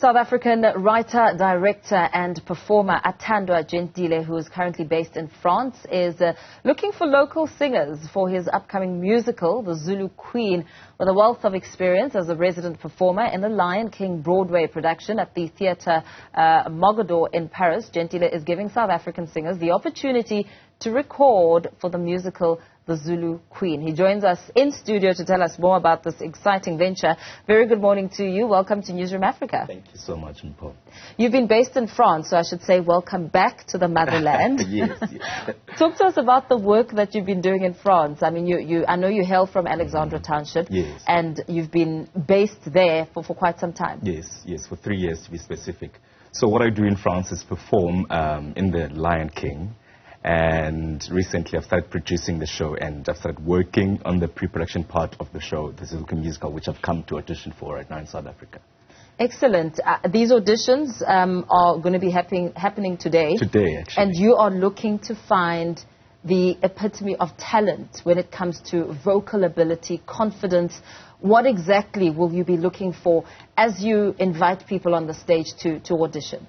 South African writer, director and performer Athandwa Jentile, who is currently based in France, is looking for local singers for his upcoming musical, The Zulu Queen. With a wealth of experience as a resident performer in the Lion King Broadway production at the Theatre Mogador in Paris, Jentile is giving South African singers the opportunity to record for the musical The Zulu Queen. He joins us in studio to tell us more about this exciting venture. Very good morning to you. Welcome to Newzroom Afrika. Thank you so much, Mpho. You've been based in France, so I should say welcome back to the motherland. Yes. Talk to us about the work that you've been doing in France. I mean, I know you hail from Athandwa Township, yes, and you've been based there for quite some time. Yes, for 3 years to be specific. So what I do in France is perform in the Lion King. And recently I've started producing the show and I've started working on the pre-production part of the show, the Zulu Queen musical, which I've come to audition for right now in South Africa. Excellent. These auditions are going to be happening today. Today, actually. And you are looking to find the epitome of talent when it comes to vocal ability, confidence. What exactly will you be looking for as you invite people on the stage to audition?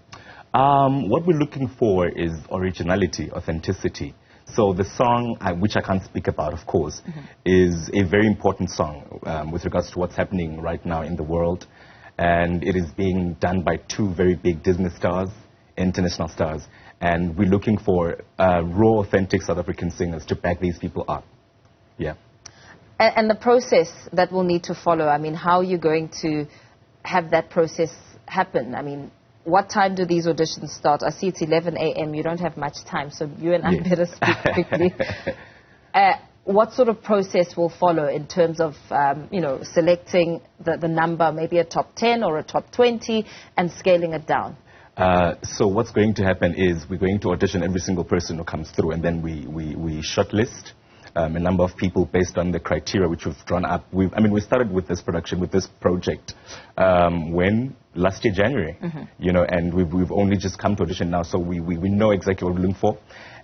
What we're looking for is originality, authenticity. So the song, which I can't speak about, of course, is a very important song with regards to what's happening right now in the world. And it is being done by two very big Disney stars, international stars. And we're looking for raw, authentic South African singers to back these people up. Yeah. And the process that will need to follow, I mean, how are you going to have that process happen? I mean, what time do these auditions start? I see it's 11 a.m. You don't have much time, so you and I better speak quickly. What sort of process will follow in terms of, selecting the number, maybe a top 10 or a top 20, and scaling it down? So what's going to happen is we're going to audition every single person who comes through, and then we shortlist a number of people based on the criteria which we've drawn up. We started with this production, with this project, last year, January, and we've only just come to audition now, so we know exactly what we're looking for,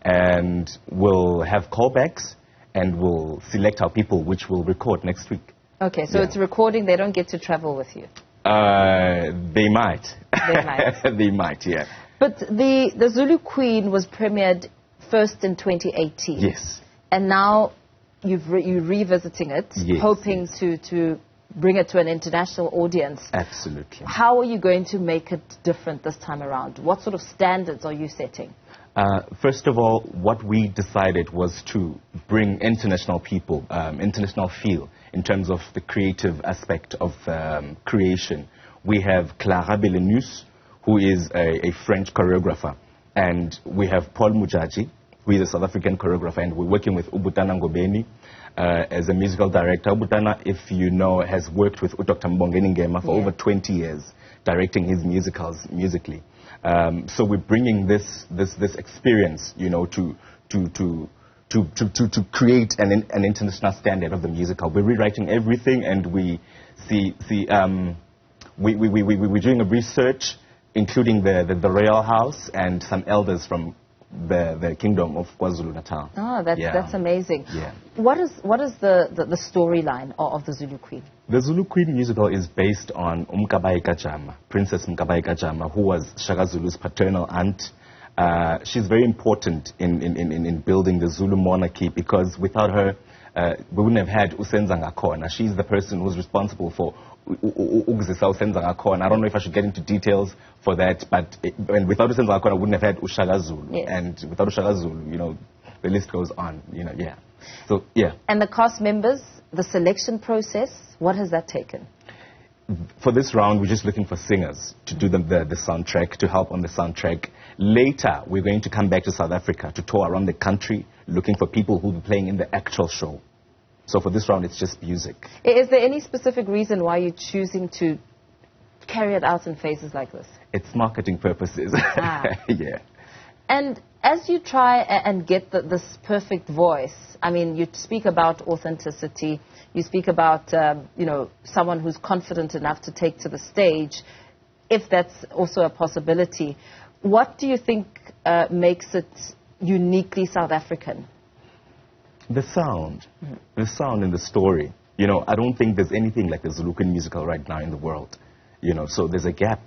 and we'll have callbacks, and we'll select our people, which we'll record next week. Okay, so it's recording, they don't get to travel with you? They might. They might. They might, yeah. But the Zulu Queen was premiered first in 2018. Yes. And now you're revisiting it, hoping to bring it to an international audience. Absolutely. How are you going to make it different this time around? What sort of standards are you setting? First of all, what we decided was to bring international people, international feel in terms of the creative aspect of creation. We have Clara Belenus, who is a French choreographer, and we have Paul Mujaji, who is a South African choreographer, and we're working with Ubutana Ngobeni as a musical director. Ubutana, if you know, has worked with Dr. Mbongeni Ngema for over 20 years, directing his musicals musically. So we're bringing this experience, to create an international standard of the musical. We're rewriting everything, and we're doing a research, including the Royal House and some elders from the Kingdom of KwaZulu-Natal. Oh, that's amazing. Yeah. What is the storyline of the Zulu Queen? The Zulu Queen musical is based on Umkabayi Kajama, Princess Umkabayi Kajama, who was Shaka Zulu's paternal aunt. She's very important in building the Zulu monarchy, because without her, we wouldn't have had Usenza Ngakona. She's the person who's responsible for Ugzisa Usenza Ngakona. I don't know if I should get into details for that, but without Usenza Ngakona, I wouldn't have had Ushaka Zulu. Yes. And without Ushaka Zulu, the list goes on, yeah. So, yeah. And the cast members, the selection process, what has that taken? For this round, we're just looking for singers to do the soundtrack, to help on the soundtrack. Later, we're going to come back to South Africa to tour around the country, looking for people who will be playing in the actual show. So for this round, it's just music. Is there any specific reason why you're choosing to carry it out in phases like this? It's marketing purposes. Yeah. And as you try and get this perfect voice, I mean, you speak about authenticity, you speak about, someone who's confident enough to take to the stage, if that's also a possibility. What do you think makes it uniquely South African? The sound. The sound in the story. I don't think there's anything like the Zulu Queen musical right now in the world. So there's a gap.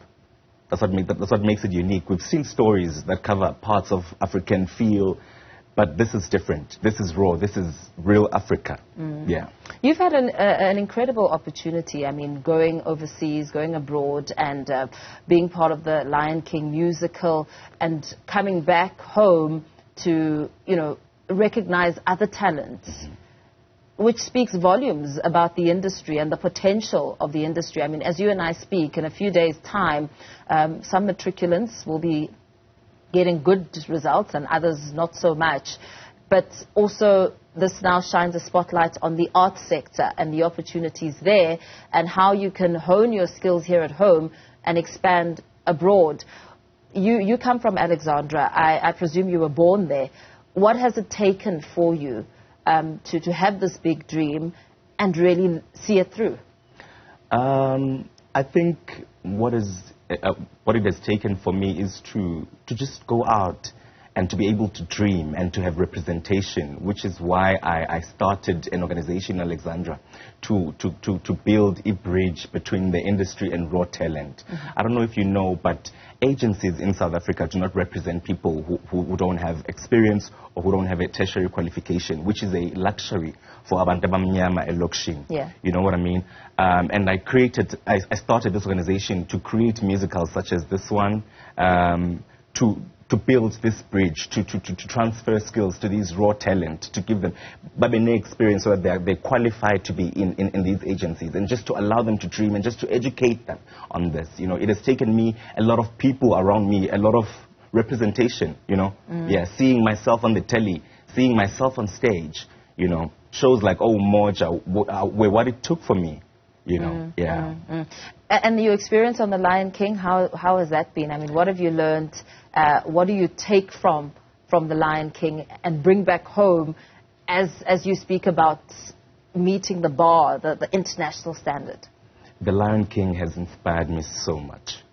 That's what makes it unique. We've seen stories that cover parts of African feel, but this is different. This is raw. This is real Africa. Yeah. You've had an incredible opportunity. I mean, going overseas, going abroad, and being part of the Lion King musical, and coming back home to, recognize other talents, which speaks volumes about the industry and the potential of the industry. I mean, as you and I speak, in a few days' time, some matriculants will be getting good results and others not so much. But also, this now shines a spotlight on the arts sector and the opportunities there, and how you can hone your skills here at home and expand abroad. You come from Alexandra. I presume you were born there. What has it taken for you to have this big dream and really see it through? I think what it has taken for me is to just go out and to be able to dream and to have representation, which is why I started an organization in Alexandra to build a bridge between the industry and raw talent. I don't know if you know, but agencies in South Africa do not represent people who don't have experience or who don't have a tertiary qualification, which is a luxury for abantu abamnyama elokishini. Yeah. You know what I mean? And I started this organization to create musicals such as this one, to build this bridge, to transfer skills to these raw talent, to give them babene experience so that they're qualified to be in these agencies, and just to allow them to dream and just to educate them on this. It has taken me a lot of people around me, a lot of representation, Yeah, seeing myself on the telly, seeing myself on stage, shows like, oh, Moja, what it took for me. Yeah. And your experience on The Lion King, how has that been? I mean, what have you learned? What do you take from The Lion King and bring back home as you speak about meeting the bar, the international standard? The Lion King has inspired me so much.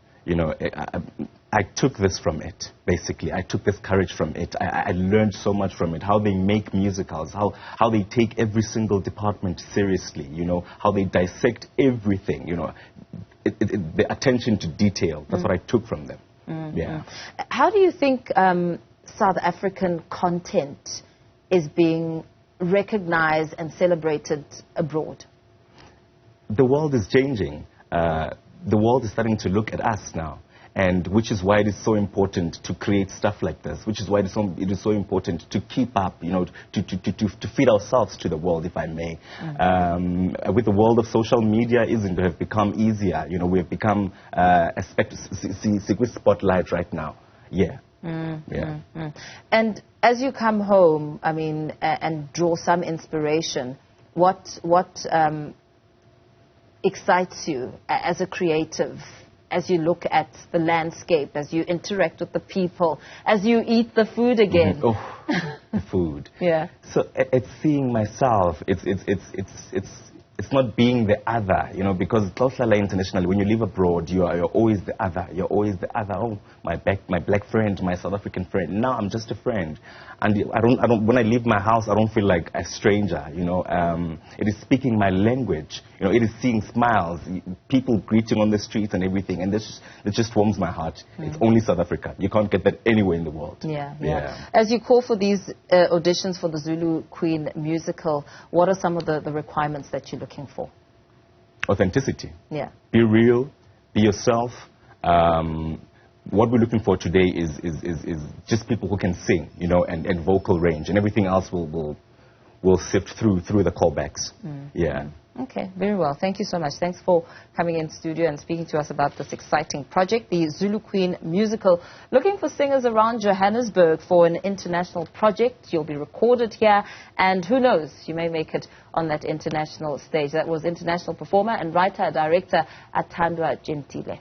I took this from it, basically. I took this courage from it. I learned so much from it, how they make musicals, how they take every single department seriously, how they dissect everything, the attention to detail. That's what I took from them. Yeah. How do you think South African content is being recognized and celebrated abroad? The world is changing. The world is starting to look at us now. And which is why it is so important to create stuff like this, which is why it is so important to keep up, to feed ourselves to the world, if I may. With the world of social media, to have become easier. We have become a spotlight right now. Yeah. And as you come home, I mean, and draw some inspiration, what excites you as a creative? As you look at the landscape, as you interact with the people, as you eat the food again. Oh, the food. Yeah. So it's seeing myself. It's not being the other, because internationally, when you live abroad, you're always the other. You're always the other. Oh, my black friend, my South African friend. Now I'm just a friend, and I don't. When I leave my house, I don't feel like a stranger. It is speaking my language. It is seeing smiles, people greeting on the streets and everything, and it just warms my heart. It's only South Africa. You can't get that anywhere in the world. Yeah. As you call for these auditions for the Zulu Queen musical, what are some of the requirements that you're looking for? Authenticity. Yeah. Be real. Be yourself. What we're looking for today is just people who can sing, and vocal range, and everything else will sift through the callbacks. Yeah. Okay, very well. Thank you so much. Thanks for coming in studio and speaking to us about this exciting project, the Zulu Queen musical. Looking for singers around Johannesburg for an international project. You'll be recorded here, and who knows, you may make it on that international stage. That was international performer and writer-director Athandwa Jentile.